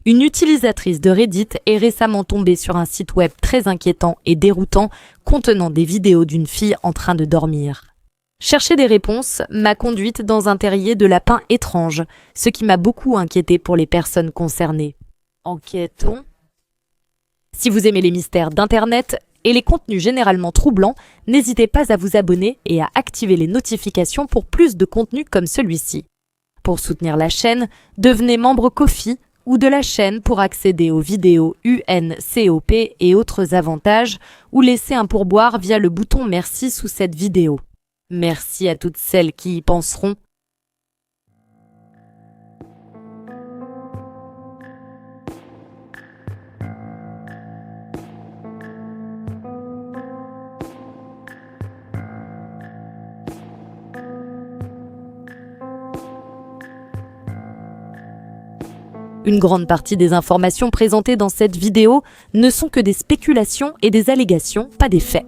Une utilisatrice de Reddit est récemment tombée sur un site web très inquiétant et déroutant contenant des vidéos d'une fille en train de dormir. Chercher des réponses m'a conduite dans un terrier de lapins étrange, ce qui m'a beaucoup inquiété pour les personnes concernées. Enquêtons. Si vous aimez les mystères d'Internet et les contenus généralement troublants, n'hésitez pas à vous abonner et à activer les notifications pour plus de contenus comme celui-ci. Pour soutenir la chaîne, devenez membre Ko-fi ou de la chaîne pour accéder aux vidéos UNCOP et autres avantages, ou laissez un pourboire via le bouton merci sous cette vidéo. Merci à toutes celles qui y penseront. Une grande partie des informations présentées dans cette vidéo ne sont que des spéculations et des allégations, pas des faits.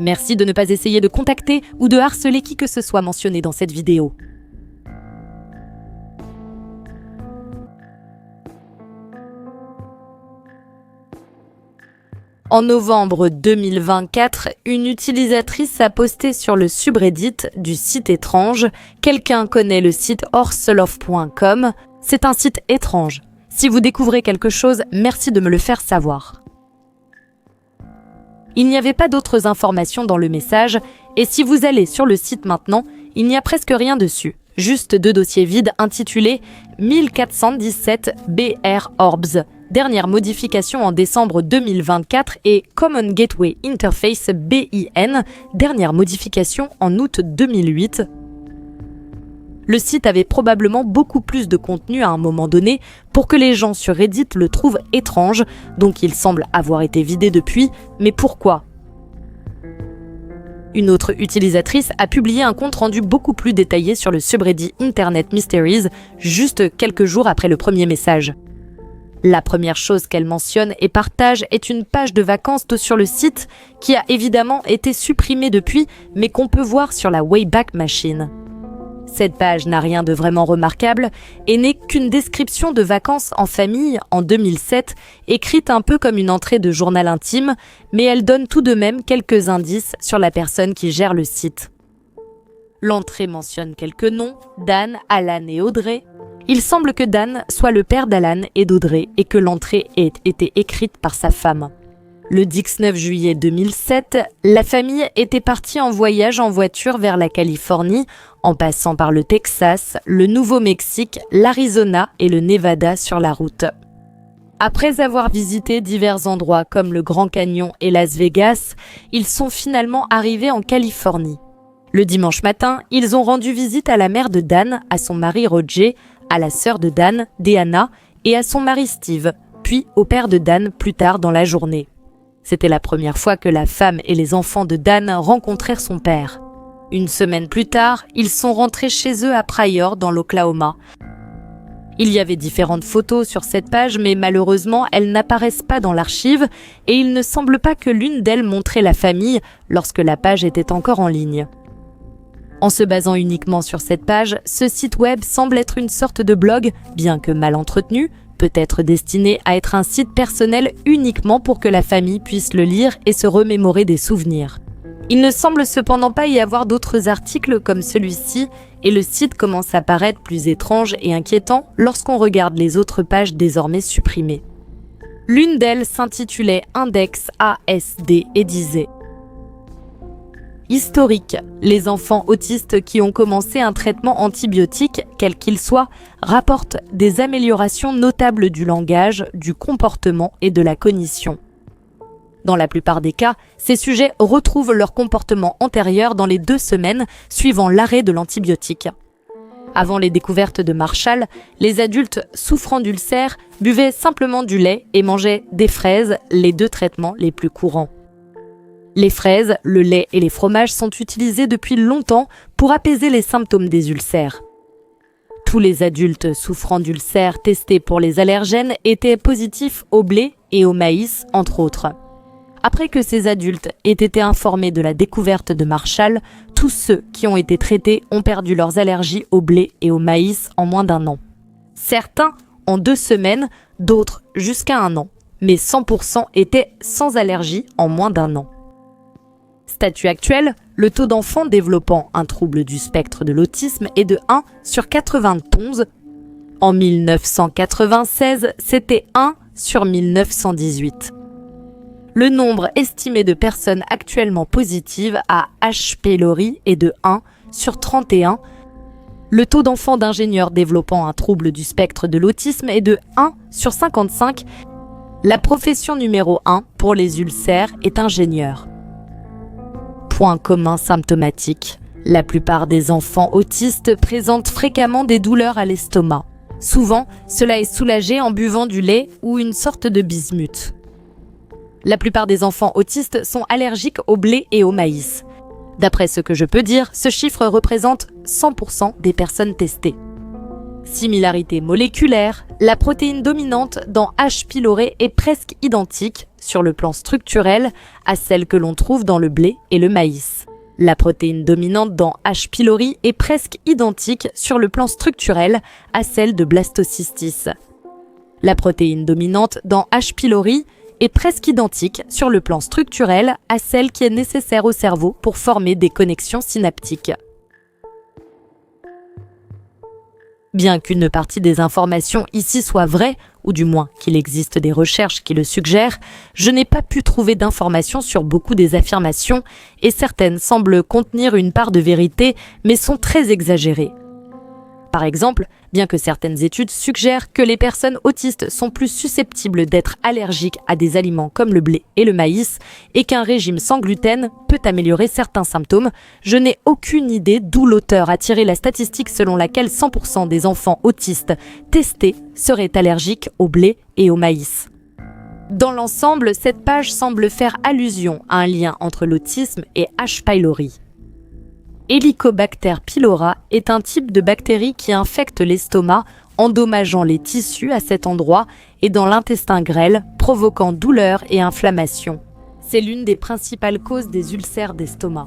Merci de ne pas essayer de contacter ou de harceler qui que ce soit mentionné dans cette vidéo. En novembre 2024, une utilisatrice a posté sur le subreddit du site étrange « Quelqu'un connaît le site horselove.com ». C'est un site étrange. Si vous découvrez quelque chose, merci de me le faire savoir. Il n'y avait pas d'autres informations dans le message, et si vous allez sur le site maintenant, il n'y a presque rien dessus. Juste 2 dossiers vides intitulés 1417 BR Orbs, dernière modification en décembre 2024, et Common Gateway Interface BIN, dernière modification en août 2008. Le site avait probablement beaucoup plus de contenu à un moment donné pour que les gens sur Reddit le trouvent étrange, donc il semble avoir été vidé depuis, mais pourquoi ? Une autre utilisatrice a publié un compte rendu beaucoup plus détaillé sur le subreddit Internet Mysteries, juste quelques jours après le premier message. La première chose qu'elle mentionne et partage est une page de vacances sur le site qui a évidemment été supprimée depuis, mais qu'on peut voir sur la Wayback Machine. Cette page n'a rien de vraiment remarquable et n'est qu'une description de vacances en famille en 2007, écrite un peu comme une entrée de journal intime, mais elle donne tout de même quelques indices sur la personne qui gère le site. L'entrée mentionne quelques noms, Dan, Alan et Audrey. Il semble que Dan soit le père d'Alan et d'Audrey et que l'entrée ait été écrite par sa femme. Le 19 juillet 2007, la famille était partie en voyage en voiture vers la Californie, en passant par le Texas, le Nouveau-Mexique, l'Arizona et le Nevada sur la route. Après avoir visité divers endroits comme le Grand Canyon et Las Vegas, ils sont finalement arrivés en Californie. Le dimanche matin, ils ont rendu visite à la mère de Dan, à son mari Roger, à la sœur de Dan, Deanna, et à son mari Steve, puis au père de Dan plus tard dans la journée. C'était la première fois que la femme et les enfants de Dan rencontrèrent son père. Une semaine plus tard, ils sont rentrés chez eux à Pryor, dans l'Oklahoma. Il y avait différentes photos sur cette page, mais malheureusement, elles n'apparaissent pas dans l'archive et il ne semble pas que l'une d'elles montrait la famille lorsque la page était encore en ligne. En se basant uniquement sur cette page, ce site web semble être une sorte de blog, bien que mal entretenu, peut-être destiné à être un site personnel uniquement pour que la famille puisse le lire et se remémorer des souvenirs. Il ne semble cependant pas y avoir d'autres articles comme celui-ci et le site commence à paraître plus étrange et inquiétant lorsqu'on regarde les autres pages désormais supprimées. L'une d'elles s'intitulait Index ASD et disait Historique. Les enfants autistes qui ont commencé un traitement antibiotique, quel qu'il soit, rapportent des améliorations notables du langage, du comportement et de la cognition. Dans la plupart des cas, ces sujets retrouvent leur comportement antérieur dans les 2 semaines suivant l'arrêt de l'antibiotique. Avant les découvertes de Marshall, les adultes souffrant d'ulcères buvaient simplement du lait et mangeaient des fraises, les 2 traitements les plus courants. Les fraises, le lait et les fromages sont utilisés depuis longtemps pour apaiser les symptômes des ulcères. Tous les adultes souffrant d'ulcères testés pour les allergènes étaient positifs au blé et au maïs, entre autres. Après que ces adultes aient été informés de la découverte de Marshall, tous ceux qui ont été traités ont perdu leurs allergies au blé et au maïs en moins d'1 an. Certains en 2 semaines, d'autres jusqu'à 1 an. Mais 100% étaient sans allergie en moins d'1 an. Statut actuel, le taux d'enfants développant un trouble du spectre de l'autisme est de 1 sur 91. En 1996, c'était 1 sur 1918. Le nombre estimé de personnes actuellement positives à H. pylori est de 1 sur 31. Le taux d'enfants d'ingénieurs développant un trouble du spectre de l'autisme est de 1 sur 55. La profession numéro 1 pour les ulcères est ingénieur. Point commun symptomatique. La plupart des enfants autistes présentent fréquemment des douleurs à l'estomac. Souvent, cela est soulagé en buvant du lait ou une sorte de bismuth. La plupart des enfants autistes sont allergiques au blé et au maïs. D'après ce que je peux dire, ce chiffre représente 100% des personnes testées. Similarité moléculaire, la protéine dominante dans H. pylori est presque identique sur le plan structurel à celle que l'on trouve dans le blé et le maïs. La protéine dominante dans H. pylori est presque identique sur le plan structurel à celle de blastocystis. La protéine dominante dans H. pylori est presque identique sur le plan structurel à celle qui est nécessaire au cerveau pour former des connexions synaptiques. Bien qu'une partie des informations ici soit vraie, ou du moins qu'il existe des recherches qui le suggèrent, je n'ai pas pu trouver d'informations sur beaucoup des affirmations et certaines semblent contenir une part de vérité mais sont très exagérées. Par exemple, bien que certaines études suggèrent que les personnes autistes sont plus susceptibles d'être allergiques à des aliments comme le blé et le maïs et qu'un régime sans gluten peut améliorer certains symptômes, je n'ai aucune idée d'où l'auteur a tiré la statistique selon laquelle 100% des enfants autistes testés seraient allergiques au blé et au maïs. Dans l'ensemble, cette page semble faire allusion à un lien entre l'autisme et H. pylori. Helicobacter pylori est un type de bactérie qui infecte l'estomac, endommageant les tissus à cet endroit et dans l'intestin grêle, provoquant douleur et inflammation. C'est l'une des principales causes des ulcères d'estomac.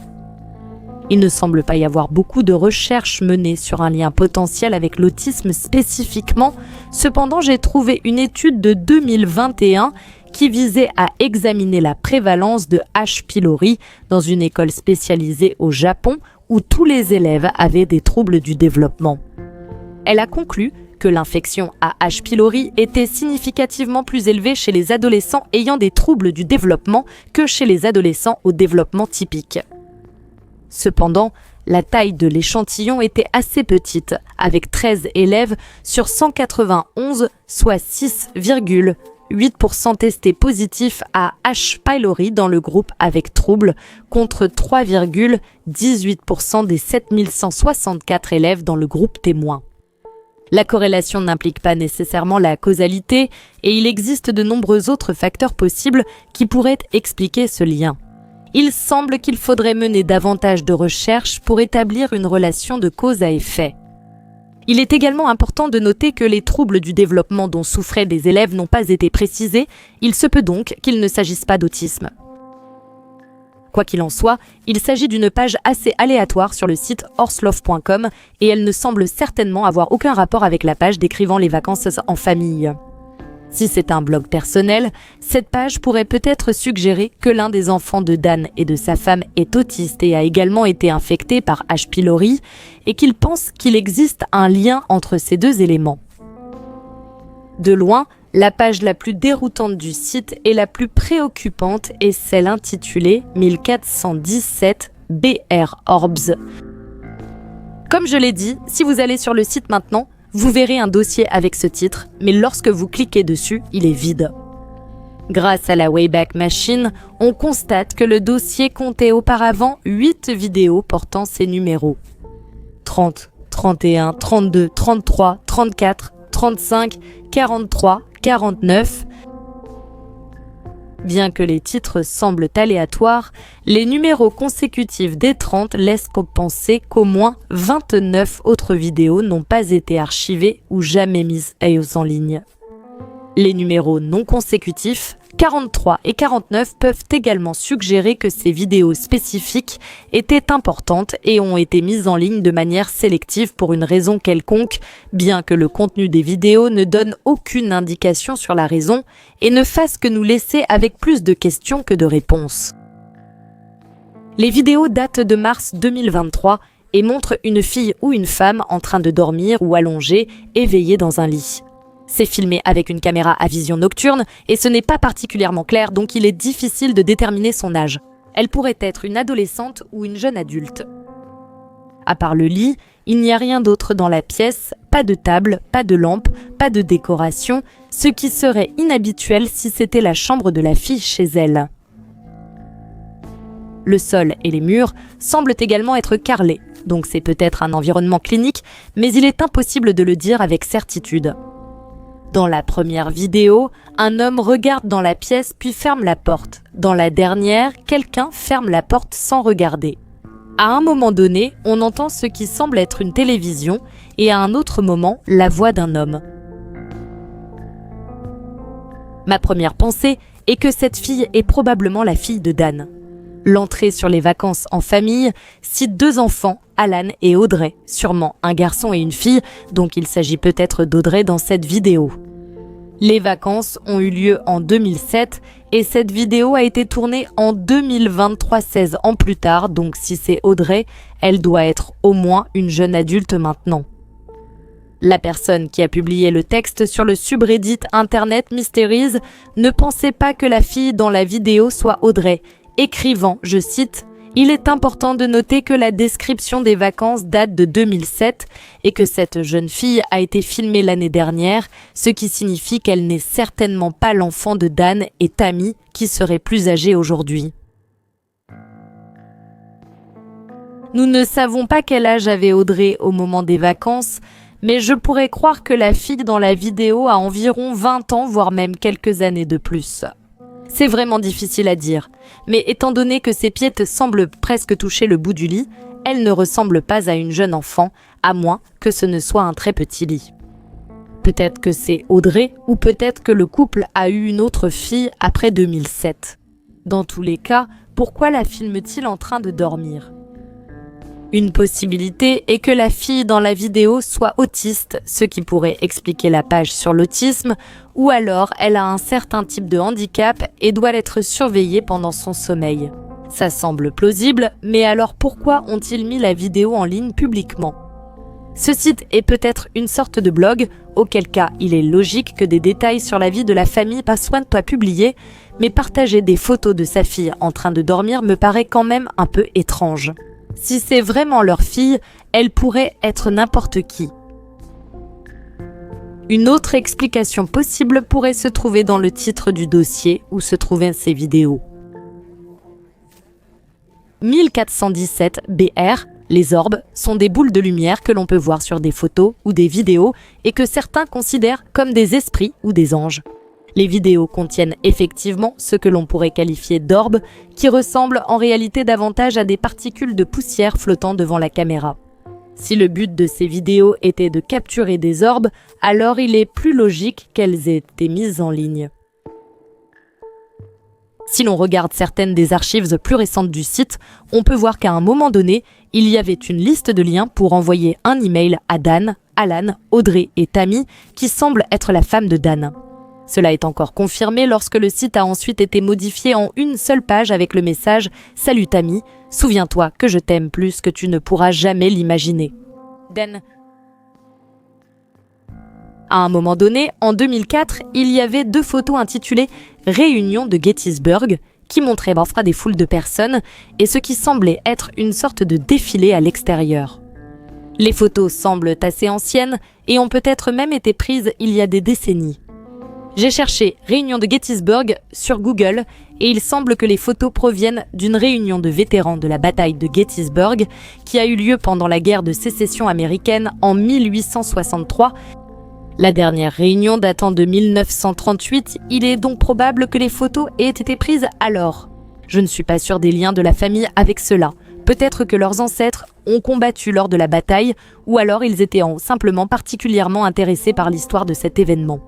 Il ne semble pas y avoir beaucoup de recherches menées sur un lien potentiel avec l'autisme spécifiquement. Cependant, j'ai trouvé une étude de 2021 qui visait à examiner la prévalence de H. pylori dans une école spécialisée au Japon où tous les élèves avaient des troubles du développement. Elle a conclu que l'infection à H. pylori était significativement plus élevée chez les adolescents ayant des troubles du développement que chez les adolescents au développement typique. Cependant, la taille de l'échantillon était assez petite, avec 13 élèves sur 191, soit 6,8% testés positifs à H. pylori dans le groupe avec trouble, contre 3,18% des 7164 élèves dans le groupe témoin. La corrélation n'implique pas nécessairement la causalité et il existe de nombreux autres facteurs possibles qui pourraient expliquer ce lien. Il semble qu'il faudrait mener davantage de recherches pour établir une relation de cause à effet. Il est également important de noter que les troubles du développement dont souffraient des élèves n'ont pas été précisés, il se peut donc qu'il ne s'agisse pas d'autisme. Quoi qu'il en soit, il s'agit d'une page assez aléatoire sur le site horselove.com et elle ne semble certainement avoir aucun rapport avec la page décrivant les vacances en famille. Si c'est un blog personnel, cette page pourrait peut-être suggérer que l'un des enfants de Dan et de sa femme est autiste et a également été infecté par H. pylori et qu'il pense qu'il existe un lien entre ces deux éléments. De loin, la page la plus déroutante du site et la plus préoccupante est celle intitulée 1417 BR Orbs. Comme je l'ai dit, si vous allez sur le site maintenant, vous verrez un dossier avec ce titre, mais lorsque vous cliquez dessus, il est vide. Grâce à la Wayback Machine, on constate que le dossier comptait auparavant 8 vidéos portant ces numéros. 30, 31, 32, 33, 34, 35, 43, 49. Bien que les titres semblent aléatoires, les numéros consécutifs des 30 laissent penser qu'au moins 29 autres vidéos n'ont pas été archivées ou jamais mises en ligne. Les numéros non consécutifs, 43 et 49, peuvent également suggérer que ces vidéos spécifiques étaient importantes et ont été mises en ligne de manière sélective pour une raison quelconque, bien que le contenu des vidéos ne donne aucune indication sur la raison et ne fasse que nous laisser avec plus de questions que de réponses. Les vidéos datent de mars 2023 et montrent une fille ou une femme en train de dormir ou allongée, éveillée dans un lit. C'est filmé avec une caméra à vision nocturne et ce n'est pas particulièrement clair, donc il est difficile de déterminer son âge. Elle pourrait être une adolescente ou une jeune adulte. À part le lit, il n'y a rien d'autre dans la pièce, pas de table, pas de lampe, pas de décoration, ce qui serait inhabituel si c'était la chambre de la fille chez elle. Le sol et les murs semblent également être carrelés, donc c'est peut-être un environnement clinique, mais il est impossible de le dire avec certitude. Dans la première vidéo, un homme regarde dans la pièce puis ferme la porte. Dans la dernière, quelqu'un ferme la porte sans regarder. À un moment donné, on entend ce qui semble être une télévision et à un autre moment, la voix d'un homme. Ma première pensée est que cette fille est probablement la fille de Dan. L'entrée sur les vacances en famille cite 2 enfants, Alan et Audrey, sûrement un garçon et une fille, donc il s'agit peut-être d'Audrey dans cette vidéo. Les vacances ont eu lieu en 2007 et cette vidéo a été tournée en 2023, 16 ans plus tard, donc si c'est Audrey, elle doit être au moins une jeune adulte maintenant. La personne qui a publié le texte sur le subreddit Internet Mysteries ne pensait pas que la fille dans la vidéo soit Audrey, écrivant, je cite, « Il est important de noter que la description des vacances date de 2007 et que cette jeune fille a été filmée l'année dernière, ce qui signifie qu'elle n'est certainement pas l'enfant de Dan et Tammy qui serait plus âgée aujourd'hui. » Nous ne savons pas quel âge avait Audrey au moment des vacances, mais je pourrais croire que la fille dans la vidéo a environ 20 ans, voire même quelques années de plus. C'est vraiment difficile à dire, mais étant donné que ses pieds semblent presque toucher le bout du lit, elle ne ressemble pas à une jeune enfant, à moins que ce ne soit un très petit lit. Peut-être que c'est Audrey, ou peut-être que le couple a eu une autre fille après 2007. Dans tous les cas, pourquoi la filme-t-il en train de dormir ? Une possibilité est que la fille dans la vidéo soit autiste, ce qui pourrait expliquer la page sur l'autisme, ou alors elle a un certain type de handicap et doit être surveillée pendant son sommeil. Ça semble plausible, mais alors pourquoi ont-ils mis la vidéo en ligne publiquement ? Ce site est peut-être une sorte de blog, auquel cas il est logique que des détails sur la vie de la famille ne soient pas publiés, mais partager des photos de sa fille en train de dormir me paraît quand même un peu étrange. Si c'est vraiment leur fille, elle pourrait être n'importe qui. Une autre explication possible pourrait se trouver dans le titre du dossier où se trouvaient ces vidéos. 1417 BR, les orbes, sont des boules de lumière que l'on peut voir sur des photos ou des vidéos et que certains considèrent comme des esprits ou des anges. Les vidéos contiennent effectivement ce que l'on pourrait qualifier d'orbes, qui ressemblent en réalité davantage à des particules de poussière flottant devant la caméra. Si le but de ces vidéos était de capturer des orbes, alors il est plus logique qu'elles aient été mises en ligne. Si l'on regarde certaines des archives plus récentes du site, on peut voir qu'à un moment donné, il y avait une liste de liens pour envoyer un email à Dan, Alan, Audrey et Tammy, qui semble être la femme de Dan. Cela est encore confirmé lorsque le site a ensuite été modifié en une seule page avec le message « Salut Tammy, souviens-toi que je t'aime plus que tu ne pourras jamais l'imaginer. » Dan. À un moment donné, en 2004, il y avait 2 photos intitulées « Réunion de Gettysburg » qui montraient parfois des foules de personnes et ce qui semblait être une sorte de défilé à l'extérieur. Les photos semblent assez anciennes et ont peut-être même été prises il y a des décennies. J'ai cherché « Réunion de Gettysburg » sur Google et il semble que les photos proviennent d'une réunion de vétérans de la bataille de Gettysburg qui a eu lieu pendant la guerre de sécession américaine en 1863. La dernière réunion datant de 1938, il est donc probable que les photos aient été prises alors. Je ne suis pas sûre des liens de la famille avec cela. Peut-être que leurs ancêtres ont combattu lors de la bataille ou alors ils étaient simplement particulièrement intéressés par l'histoire de cet événement.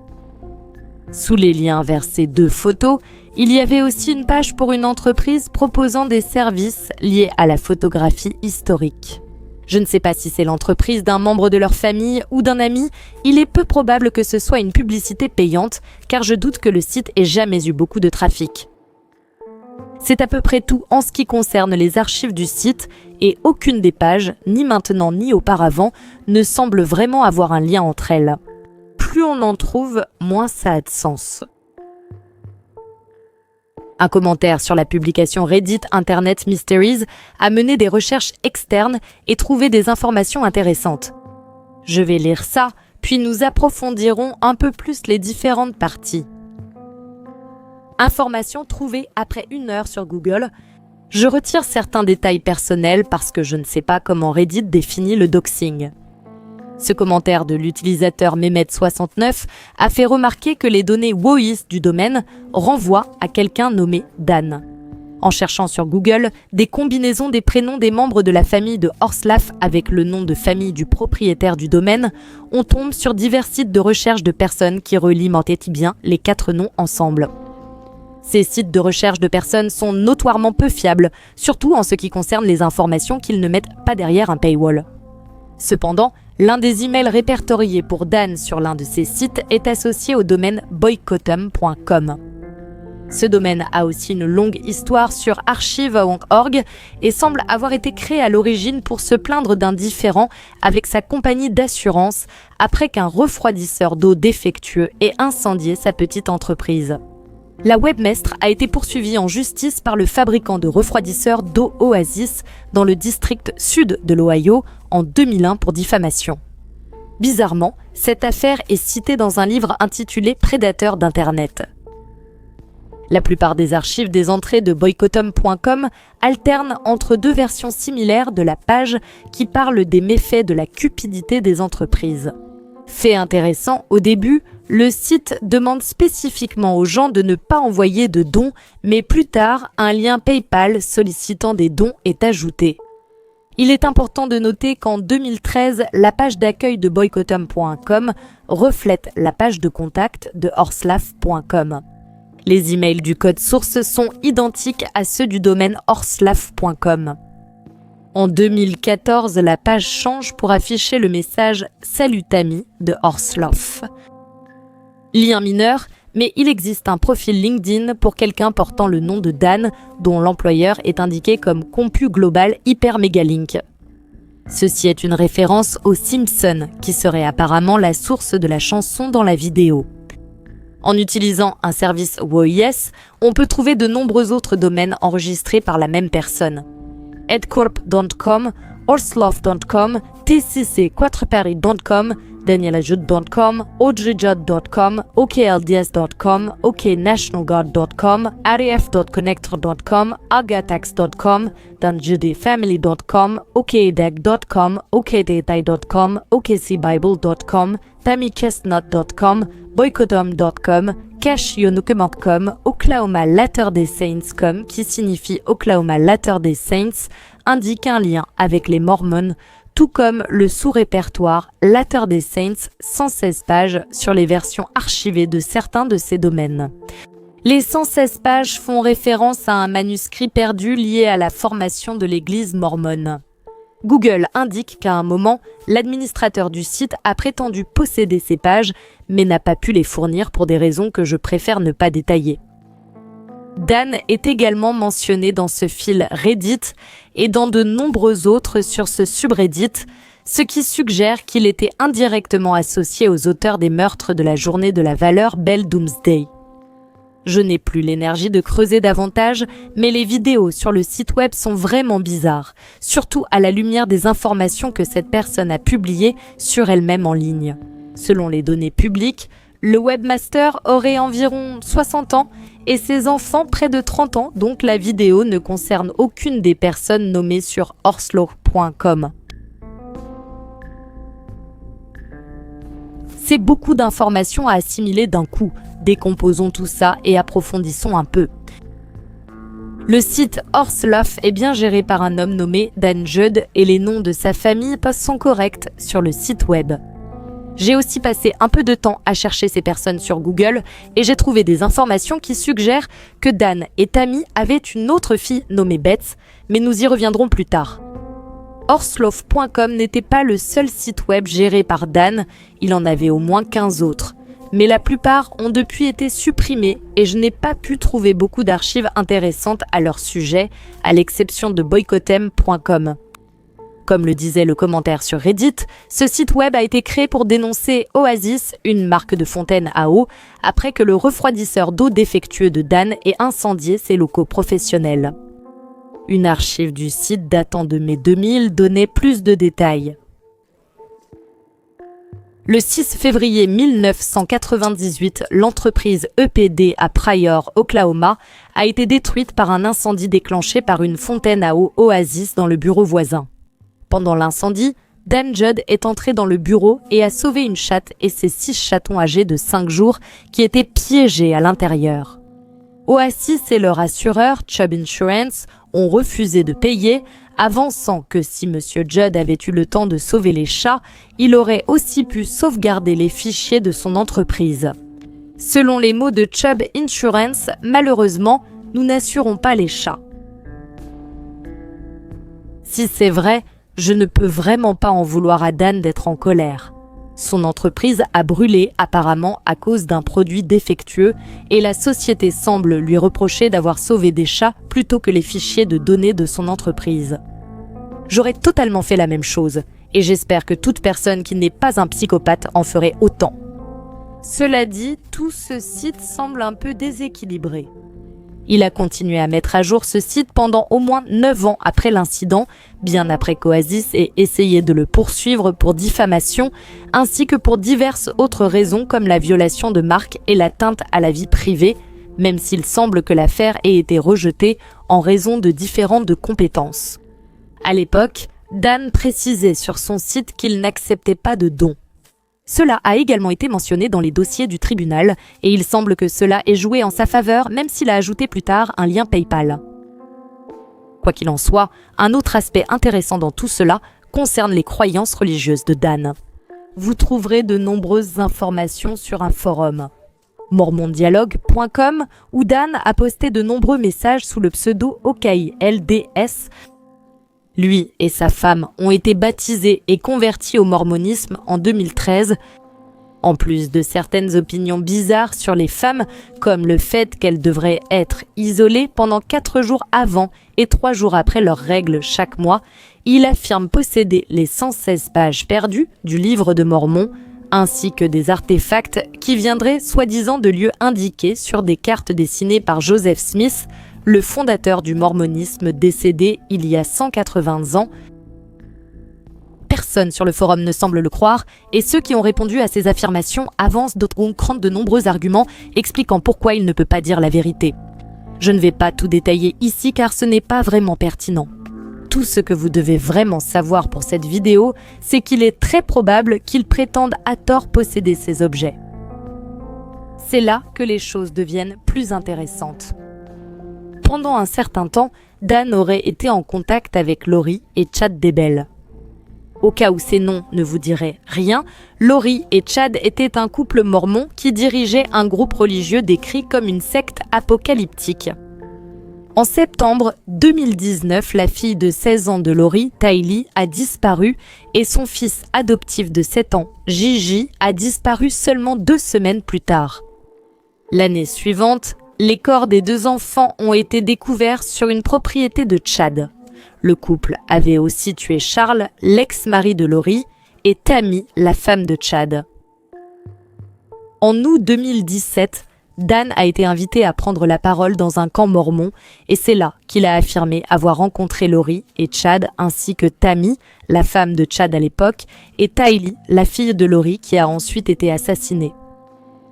Sous les liens vers ces 2 photos, il y avait aussi une page pour une entreprise proposant des services liés à la photographie historique. Je ne sais pas si c'est l'entreprise d'un membre de leur famille ou d'un ami, il est peu probable que ce soit une publicité payante, car je doute que le site ait jamais eu beaucoup de trafic. C'est à peu près tout en ce qui concerne les archives du site, et aucune des pages, ni maintenant ni auparavant, ne semble vraiment avoir un lien entre elles. Plus on en trouve, moins ça a de sens. Un commentaire sur la publication Reddit Internet Mysteries a mené des recherches externes et trouvé des informations intéressantes. Je vais lire ça, puis nous approfondirons un peu plus les différentes parties. Informations trouvées après 1 heure sur Google. Je retire certains détails personnels parce que je ne sais pas comment Reddit définit le doxing. Ce commentaire de l'utilisateur Mehmet69 a fait remarquer que les données WOIS du domaine renvoient à quelqu'un nommé Dan. En cherchant sur Google des combinaisons des prénoms des membres de la famille de Horslaff avec le nom de famille du propriétaire du domaine, on tombe sur divers sites de recherche de personnes qui relient bien les 4 noms ensemble. Ces sites de recherche de personnes sont notoirement peu fiables, surtout en ce qui concerne les informations qu'ils ne mettent pas derrière un paywall. Cependant, l'un des emails répertoriés pour Dan sur l'un de ces sites est associé au domaine boycottum.com. Ce domaine a aussi une longue histoire sur archive.org et semble avoir été créé à l'origine pour se plaindre d'un différend avec sa compagnie d'assurance après qu'un refroidisseur d'eau défectueux ait incendié sa petite entreprise. La webmestre a été poursuivie en justice par le fabricant de refroidisseurs d'eau Oasis dans le district sud de l'Ohio en 2001 pour diffamation. Bizarrement, cette affaire est citée dans un livre intitulé Prédateurs d'Internet. La plupart des archives des entrées de boycottum.com alternent entre 2 versions similaires de la page qui parlent des méfaits de la cupidité des entreprises. Fait intéressant, au début, le site demande spécifiquement aux gens de ne pas envoyer de dons, mais plus tard, un lien PayPal sollicitant des dons est ajouté. Il est important de noter qu'en 2013, la page d'accueil de boycottum.com reflète la page de contact de horslaff.com. Les emails du code source sont identiques à ceux du domaine horslaff.com. En 2014, la page change pour afficher le message « Salut Tammy » de Horslaff. Lien mineur, mais il existe un profil LinkedIn pour quelqu'un portant le nom de Dan, dont l'employeur est indiqué comme Compu Global Hyper Megalink. Ceci est une référence aux Simpsons, qui serait apparemment la source de la chanson dans la vidéo. En utilisant un service WOIS, on peut trouver de nombreux autres domaines enregistrés par la même personne. Edcorp.com, horslaff.com, tcc4paris.com, danielajud.com, audreyjudd.com, oklds.com, oknationalguard.com, raf.connector.com, agatax.com, danjudefamily.com, okdag.com, okdetail.com, okcbible.com, tammychestnut.com, boycottum.com, cashyonukem.com, Oklahoma Latter-day Saints.com, qui signifie Oklahoma Latter-day Saints, indique un lien avec les Mormons, tout comme le sous-répertoire Latter-day Saints 116 pages sur les versions archivées de certains de ces domaines. Les 116 pages font référence à un manuscrit perdu lié à la formation de l'église mormone. Google indique qu'à un moment, l'administrateur du site a prétendu posséder ces pages, mais n'a pas pu les fournir pour des raisons que je préfère ne pas détailler. Dan est également mentionné dans ce fil Reddit et dans de nombreux autres sur ce subreddit, ce qui suggère qu'il était indirectement associé aux auteurs des meurtres de la journée de la valeur Bell Doomsday. Je n'ai plus l'énergie de creuser davantage, mais les vidéos sur le site web sont vraiment bizarres, surtout à la lumière des informations que cette personne a publiées sur elle-même en ligne. Selon les données publiques, le webmaster aurait environ 60 ans et ses enfants près de 30 ans, donc la vidéo ne concerne aucune des personnes nommées sur horslaff.com. C'est beaucoup d'informations à assimiler d'un coup. Décomposons tout ça et approfondissons un peu. Le site Horslaff est bien géré par un homme nommé Dan Judd et les noms de sa famille sont corrects sur le site web. J'ai aussi passé un peu de temps à chercher ces personnes sur Google et j'ai trouvé des informations qui suggèrent que Dan et Tammy avaient une autre fille nommée Beth, mais nous y reviendrons plus tard. Horselove.com n'était pas le seul site web géré par Dan, il en avait au moins 15 autres. Mais la plupart ont depuis été supprimés et je n'ai pas pu trouver beaucoup d'archives intéressantes à leur sujet, à l'exception de boycottem.com. Comme le disait le commentaire sur Reddit, ce site web a été créé pour dénoncer Oasis, une marque de fontaine à eau, après que le refroidisseur d'eau défectueux de Dan ait incendié ses locaux professionnels. Une archive du site datant de mai 2000 donnait plus de détails. Le 6 février 1998, l'entreprise EPD à Pryor, Oklahoma, a été détruite par un incendie déclenché par une fontaine à eau Oasis dans le bureau voisin. Pendant l'incendie, Dan Judd est entré dans le bureau et a sauvé une chatte et ses 6 chatons âgés de 5 jours qui étaient piégés à l'intérieur. Oasis et leur assureur, Chubb Insurance, ont refusé de payer, avançant que si M. Judd avait eu le temps de sauver les chats, il aurait aussi pu sauvegarder les fichiers de son entreprise. Selon les mots de Chubb Insurance, malheureusement, nous n'assurons pas les chats. Si c'est vrai, je ne peux vraiment pas en vouloir à Dan d'être en colère. Son entreprise a brûlé apparemment à cause d'un produit défectueux et la société semble lui reprocher d'avoir sauvé des chats plutôt que les fichiers de données de son entreprise. J'aurais totalement fait la même chose et j'espère que toute personne qui n'est pas un psychopathe en ferait autant. Cela dit, tout ce site semble un peu déséquilibré. Il a continué à mettre à jour ce site pendant au moins 9 ans après l'incident, bien après qu'Oasis ait essayé de le poursuivre pour diffamation, ainsi que pour diverses autres raisons comme la violation de marque et l'atteinte à la vie privée, même s'il semble que l'affaire ait été rejetée en raison de différentes compétences. À l'époque, Dan précisait sur son site qu'il n'acceptait pas de dons. Cela a également été mentionné dans les dossiers du tribunal et il semble que cela ait joué en sa faveur même s'il a ajouté plus tard un lien PayPal. Quoi qu'il en soit, un autre aspect intéressant dans tout cela concerne les croyances religieuses de Dan. Vous trouverez de nombreuses informations sur un forum, mormondialogue.com, où Dan a posté de nombreux messages sous le pseudo OKILDS. Lui et sa femme ont été baptisés et convertis au mormonisme en 2013. En plus de certaines opinions bizarres sur les femmes, comme le fait qu'elles devraient être isolées pendant 4 jours avant et 3 jours après leurs règles chaque mois, il affirme posséder les 116 pages perdues du livre de Mormon, ainsi que des artefacts qui viendraient soi-disant de lieux indiqués sur des cartes dessinées par Joseph Smith, le fondateur du mormonisme décédé il y a 180 ans. Personne sur le forum ne semble le croire, et ceux qui ont répondu à ces affirmations avancent de nombreux arguments expliquant pourquoi il ne peut pas dire la vérité. Je ne vais pas tout détailler ici car ce n'est pas vraiment pertinent. Tout ce que vous devez vraiment savoir pour cette vidéo, c'est qu'il est très probable qu'il prétende à tort posséder ces objets. C'est là que les choses deviennent plus intéressantes. Pendant un certain temps, Dan aurait été en contact avec Lori et Chad Daybell. Au cas où ces noms ne vous diraient rien, Lori et Chad étaient un couple mormon qui dirigeait un groupe religieux décrit comme une secte apocalyptique. En septembre 2019, la fille de 16 ans de Lori, Tylee, a disparu et son fils adoptif de 7 ans, Gigi, a disparu seulement 2 semaines plus tard. L'année suivante, les corps des 2 enfants ont été découverts sur une propriété de Chad. Le couple avait aussi tué Charles, l'ex-mari de Lori, et Tammy, la femme de Chad. En août 2017, Dan a été invité à prendre la parole dans un camp mormon et c'est là qu'il a affirmé avoir rencontré Lori et Chad ainsi que Tammy, la femme de Chad à l'époque, et Tylee, la fille de Lori qui a ensuite été assassinée.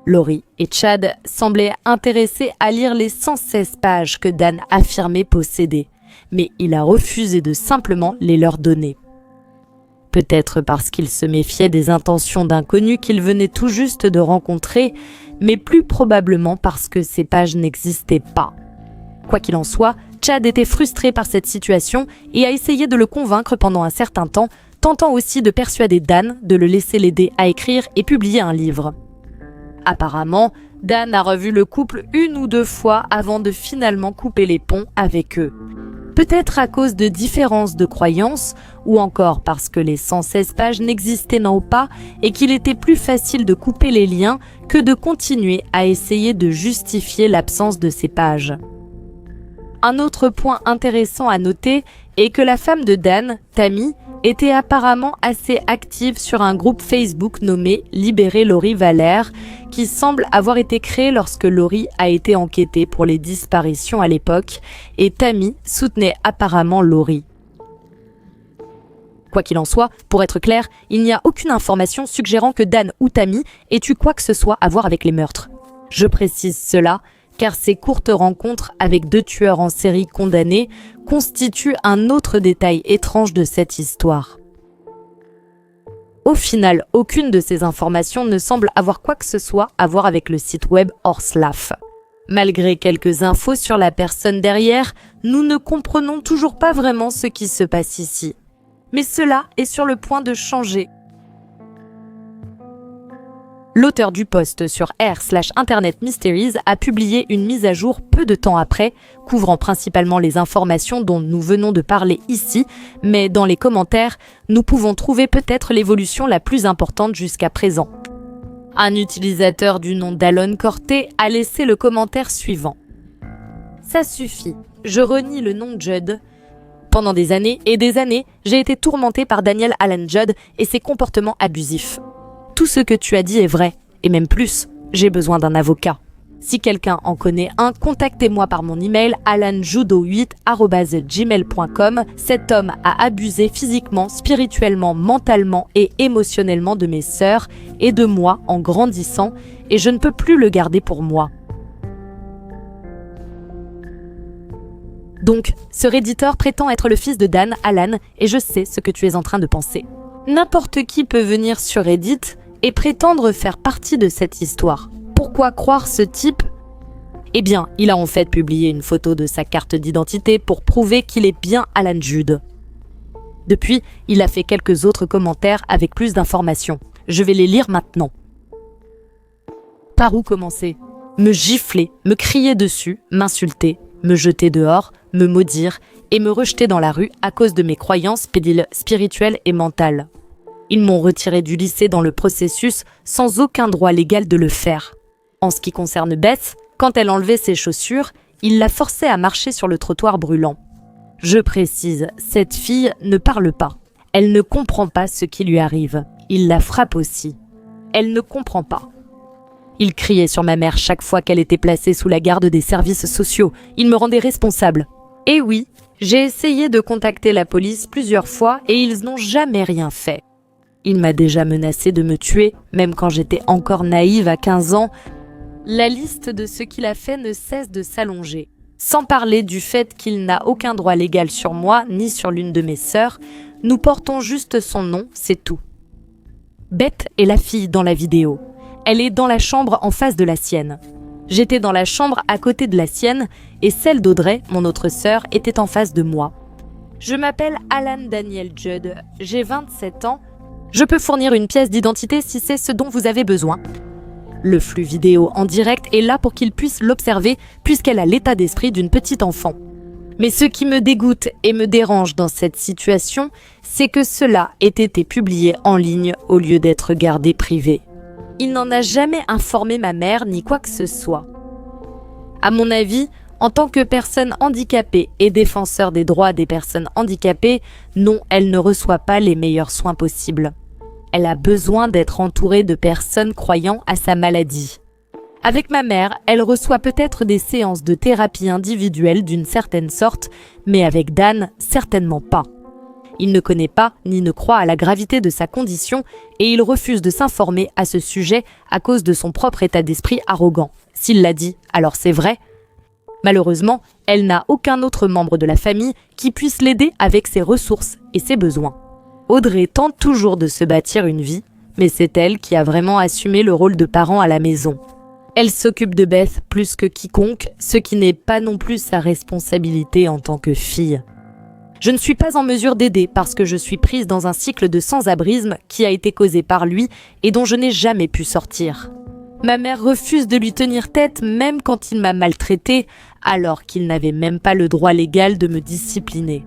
Lori et Chad semblaient intéressés à lire les 116 pages que Dan affirmait posséder, mais il a refusé de simplement les leur donner. Peut-être parce qu'il se méfiait des intentions d'inconnus qu'il venait tout juste de rencontrer, mais plus probablement parce que ces pages n'existaient pas. Quoi qu'il en soit, Chad était frustré par cette situation et a essayé de le convaincre pendant un certain temps, tentant aussi de persuader Dan de le laisser l'aider à écrire et publier un livre. Apparemment, Dan a revu le couple 1 ou 2 fois avant de finalement couper les ponts avec eux. Peut-être à cause de différences de croyances, ou encore parce que les 116 pages n'existaient pas et qu'il était plus facile de couper les liens que de continuer à essayer de justifier l'absence de ces pages. Un autre point intéressant à noter est que la femme de Dan, Tammy, était apparemment assez active sur un groupe Facebook nommé Libérer Lori Valère, qui semble avoir été créé lorsque Lori a été enquêtée pour les disparitions à l'époque, et Tammy soutenait apparemment Lori. Quoi qu'il en soit, pour être clair, il n'y a aucune information suggérant que Dan ou Tammy aient eu quoi que ce soit à voir avec les meurtres. Je précise cela, car ces courtes rencontres avec 2 tueurs en série condamnés constituent un autre détail étrange de cette histoire. Au final, aucune de ces informations ne semble avoir quoi que ce soit à voir avec le site web Horselaf. Malgré quelques infos sur la personne derrière, nous ne comprenons toujours pas vraiment ce qui se passe ici. Mais cela est sur le point de changer. L'auteur du post sur r/Internet Mysteries a publié une mise à jour peu de temps après, couvrant principalement les informations dont nous venons de parler ici, mais dans les commentaires, nous pouvons trouver peut-être l'évolution la plus importante jusqu'à présent. Un utilisateur du nom d'Alon Corté a laissé le commentaire suivant. Ça suffit, je renie le nom Judd. Pendant des années et des années, j'ai été tourmenté par Daniel Alan Judd et ses comportements abusifs. Tout ce que tu as dit est vrai, et même plus, j'ai besoin d'un avocat. Si quelqu'un en connaît un, contactez-moi par mon email alanjudo8@gmail.com. Cet homme a abusé physiquement, spirituellement, mentalement et émotionnellement de mes sœurs et de moi en grandissant, et je ne peux plus le garder pour moi. Donc, ce Redditor prétend être le fils de Dan, Alan, et je sais ce que tu es en train de penser. N'importe qui peut venir sur Reddit et prétendre faire partie de cette histoire. Pourquoi croire ce type ? Eh bien, il a en fait publié une photo de sa carte d'identité pour prouver qu'il est bien Alan Judd. Depuis, il a fait quelques autres commentaires avec plus d'informations. Je vais les lire maintenant. Par où commencer ? Me gifler, me crier dessus, m'insulter, me jeter dehors, me maudire et me rejeter dans la rue à cause de mes croyances spirituelles et mentales. Ils m'ont retiré du lycée dans le processus sans aucun droit légal de le faire. En ce qui concerne Beth, quand elle enlevait ses chaussures, il la forçait à marcher sur le trottoir brûlant. Je précise, cette fille ne parle pas. Elle ne comprend pas ce qui lui arrive. Il la frappe aussi. Elle ne comprend pas. Il criait sur ma mère chaque fois qu'elle était placée sous la garde des services sociaux. Il me rendait responsable. Et oui, j'ai essayé de contacter la police plusieurs fois et ils n'ont jamais rien fait. Il m'a déjà menacé de me tuer, même quand j'étais encore naïve à 15 ans. La liste de ce qu'il a fait ne cesse de s'allonger. Sans parler du fait qu'il n'a aucun droit légal sur moi, ni sur l'une de mes sœurs, nous portons juste son nom, c'est tout. Beth est la fille dans la vidéo. Elle est dans la chambre en face de la sienne. J'étais dans la chambre à côté de la sienne et celle d'Audrey, mon autre sœur, était en face de moi. Je m'appelle Alan Daniel Judd, j'ai 27 ans. Je peux fournir une pièce d'identité si c'est ce dont vous avez besoin. Le flux vidéo en direct est là pour qu'il puisse l'observer puisqu'elle a l'état d'esprit d'une petite enfant. Mais ce qui me dégoûte et me dérange dans cette situation, c'est que cela ait été publié en ligne au lieu d'être gardé privé. Il n'en a jamais informé ma mère ni quoi que ce soit. À mon avis, en tant que personne handicapée et défenseur des droits des personnes handicapées, non, elle ne reçoit pas les meilleurs soins possibles. Elle a besoin d'être entourée de personnes croyant à sa maladie. Avec ma mère, elle reçoit peut-être des séances de thérapie individuelle d'une certaine sorte, mais avec Dan, certainement pas. Il ne connaît pas ni ne croit à la gravité de sa condition et il refuse de s'informer à ce sujet à cause de son propre état d'esprit arrogant. S'il l'a dit, alors c'est vrai. Malheureusement, elle n'a aucun autre membre de la famille qui puisse l'aider avec ses ressources et ses besoins. Audrey tente toujours de se bâtir une vie, mais c'est elle qui a vraiment assumé le rôle de parent à la maison. Elle s'occupe de Beth plus que quiconque, ce qui n'est pas non plus sa responsabilité en tant que fille. Je ne suis pas en mesure d'aider parce que je suis prise dans un cycle de sans-abrisme qui a été causé par lui et dont je n'ai jamais pu sortir. Ma mère refuse de lui tenir tête même quand il m'a maltraitée, alors qu'il n'avait même pas le droit légal de me discipliner.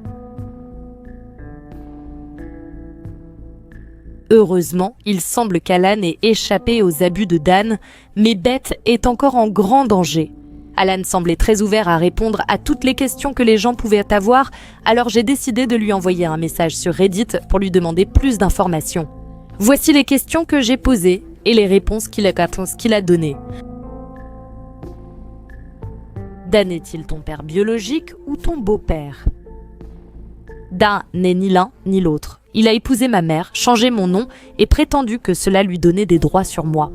Heureusement, il semble qu'Alan ait échappé aux abus de Dan, mais Beth est encore en grand danger. Alan semblait très ouvert à répondre à toutes les questions que les gens pouvaient avoir, alors j'ai décidé de lui envoyer un message sur Reddit pour lui demander plus d'informations. Voici les questions que j'ai posées et les réponses qu'il a données. Dan est-il ton père biologique ou ton beau-père? Dan n'est ni l'un ni l'autre. Il a épousé ma mère, changé mon nom et prétendu que cela lui donnait des droits sur moi.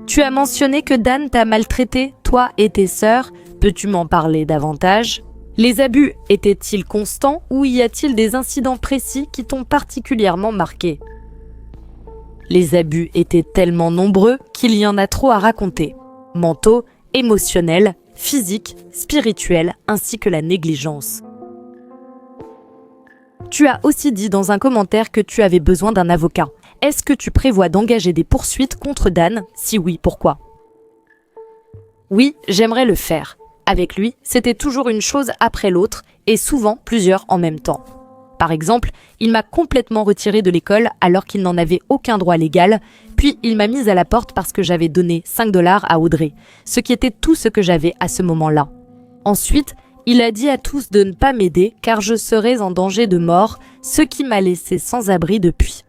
Tu as mentionné que Dan t'a maltraité, toi et tes sœurs. Peux-tu m'en parler davantage? Les abus étaient-ils constants ou y a-t-il des incidents précis qui t'ont particulièrement marqué? Les abus étaient tellement nombreux qu'il y en a trop à raconter. Mentaux, émotionnels, physiques, spirituels, ainsi que la négligence. Tu as aussi dit dans un commentaire que tu avais besoin d'un avocat. Est-ce que tu prévois d'engager des poursuites contre Dan? Si oui, pourquoi? Oui, j'aimerais le faire. Avec lui, c'était toujours une chose après l'autre et souvent plusieurs en même temps. Par exemple, il m'a complètement retiré de l'école alors qu'il n'en avait aucun droit légal, puis il m'a mise à la porte parce que j'avais donné 5 $ à Audrey, ce qui était tout ce que j'avais à ce moment-là. Ensuite, il a dit à tous de ne pas m'aider car je serais en danger de mort, ce qui m'a laissé sans abri depuis.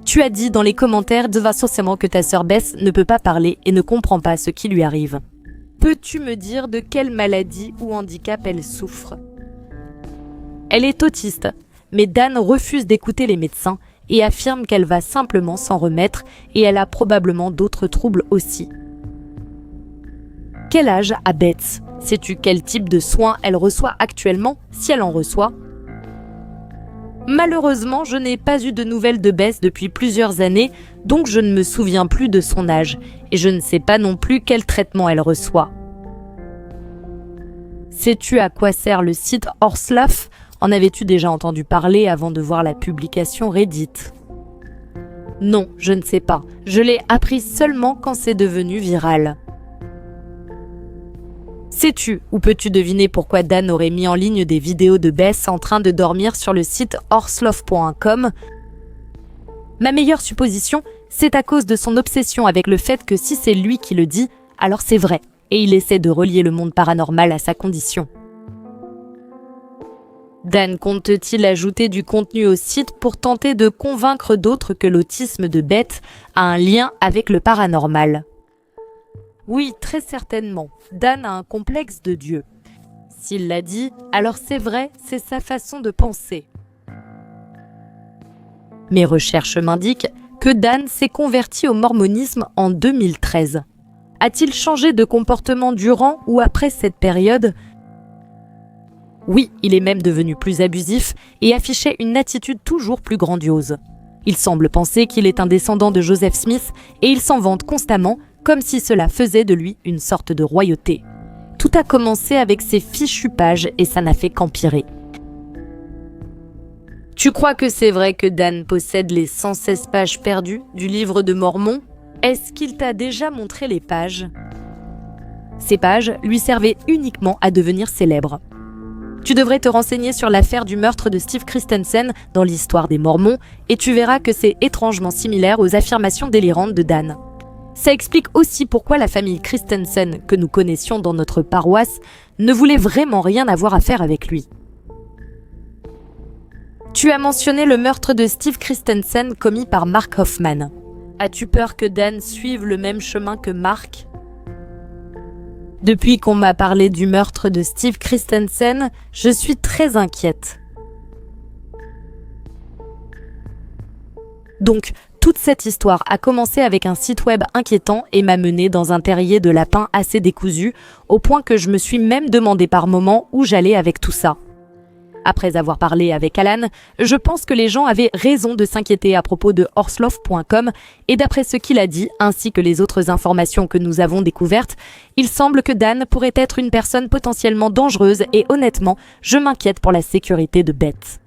Tu as dit dans les commentaires que ta sœur Beth ne peut pas parler et ne comprend pas ce qui lui arrive. Peux-tu me dire de quelle maladie ou handicap elle souffre? Elle est autiste, mais Dan refuse d'écouter les médecins et affirme qu'elle va simplement s'en remettre et elle a probablement d'autres troubles aussi. Quel âge a Beth? Sais-tu quel type de soins elle reçoit actuellement, si elle en reçoit? Malheureusement, je n'ai pas eu de nouvelles de Beth depuis plusieurs années, donc je ne me souviens plus de son âge, et je ne sais pas non plus quel traitement elle reçoit. Sais-tu à quoi sert le site Horselove? En avais-tu déjà entendu parler avant de voir la publication Reddit? Non, je ne sais pas. Je l'ai appris seulement quand c'est devenu viral. Sais-tu ou peux-tu deviner pourquoi Dan aurait mis en ligne des vidéos de Beth en train de dormir sur le site horselove.com? Ma meilleure supposition, c'est à cause de son obsession avec le fait que si c'est lui qui le dit, alors c'est vrai, et il essaie de relier le monde paranormal à sa condition. Dan compte-t-il ajouter du contenu au site pour tenter de convaincre d'autres que l'autisme de Beth a un lien avec le paranormal? Oui, très certainement. Dan a un complexe de Dieu. S'il l'a dit, alors c'est vrai, c'est sa façon de penser. Mes recherches m'indiquent que Dan s'est converti au mormonisme en 2013. A-t-il changé de comportement durant ou après cette période? Oui, il est même devenu plus abusif et affichait une attitude toujours plus grandiose. Il semble penser qu'il est un descendant de Joseph Smith et il s'en vante constamment, comme si cela faisait de lui une sorte de royauté. Tout a commencé avec ses fichus pages et ça n'a fait qu'empirer. Tu crois que c'est vrai que Dan possède les 116 pages perdues du livre de Mormon? Est-ce qu'il t'a déjà montré les pages? Ces pages lui servaient uniquement à devenir célèbre. Tu devrais te renseigner sur l'affaire du meurtre de Steve Christensen dans l'histoire des Mormons et tu verras que c'est étrangement similaire aux affirmations délirantes de Dan. Ça explique aussi pourquoi la famille Christensen, que nous connaissions dans notre paroisse, ne voulait vraiment rien avoir à faire avec lui. Tu as mentionné le meurtre de Steve Christensen commis par Mark Hoffman. As-tu peur que Dan suive le même chemin que Mark? Depuis qu'on m'a parlé du meurtre de Steve Christensen, je suis très inquiète. Donc, toute cette histoire a commencé avec un site web inquiétant et m'a mené dans un terrier de lapins assez décousu, au point que je me suis même demandé par moments où j'allais avec tout ça. Après avoir parlé avec Alan, je pense que les gens avaient raison de s'inquiéter à propos de Horselove.com et d'après ce qu'il a dit, ainsi que les autres informations que nous avons découvertes, il semble que Dan pourrait être une personne potentiellement dangereuse et honnêtement, je m'inquiète pour la sécurité de Beth.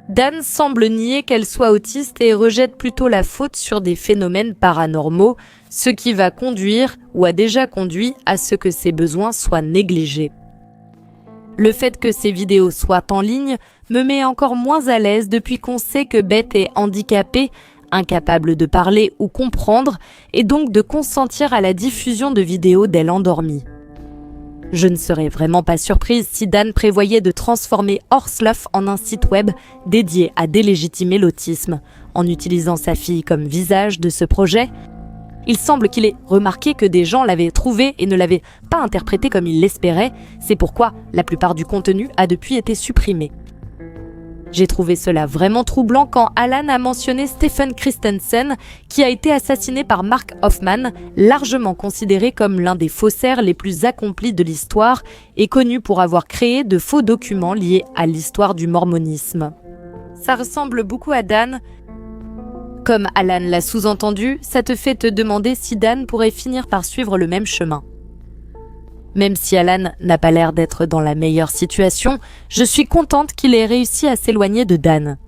Dan semble nier qu'elle soit autiste et rejette plutôt la faute sur des phénomènes paranormaux, ce qui va conduire, ou a déjà conduit, à ce que ses besoins soient négligés. Le fait que ces vidéos soient en ligne me met encore moins à l'aise depuis qu'on sait que Beth est handicapée, incapable de parler ou comprendre, et donc de consentir à la diffusion de vidéos d'elle endormie. Je ne serais vraiment pas surprise si Dan prévoyait de transformer Horselove en un site web dédié à délégitimer l'autisme, en utilisant sa fille comme visage de ce projet. Il semble qu'il ait remarqué que des gens l'avaient trouvé et ne l'avaient pas interprété comme il l'espérait, c'est pourquoi la plupart du contenu a depuis été supprimé. J'ai trouvé cela vraiment troublant quand Alan a mentionné Stephen Christensen, qui a été assassiné par Mark Hoffman, largement considéré comme l'un des faussaires les plus accomplis de l'histoire et connu pour avoir créé de faux documents liés à l'histoire du mormonisme. Ça ressemble beaucoup à Dan. Comme Alan l'a sous-entendu, ça te fait te demander si Dan pourrait finir par suivre le même chemin. Même si Alan n'a pas l'air d'être dans la meilleure situation, je suis contente qu'il ait réussi à s'éloigner de Dan.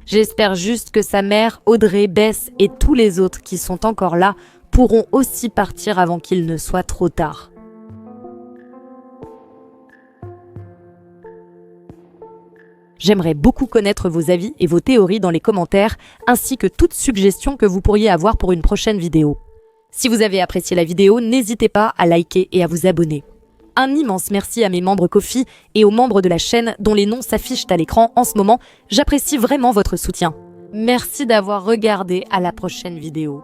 J'espère juste que sa mère, Audrey, Beth et tous les autres qui sont encore là pourront aussi partir avant qu'il ne soit trop tard. J'aimerais beaucoup connaître vos avis et vos théories dans les commentaires, ainsi que toute suggestion que vous pourriez avoir pour une prochaine vidéo. Si vous avez apprécié la vidéo, n'hésitez pas à liker et à vous abonner. Un immense merci à mes membres Ko-fi et aux membres de la chaîne dont les noms s'affichent à l'écran en ce moment. J'apprécie vraiment votre soutien. Merci d'avoir regardé, à la prochaine vidéo.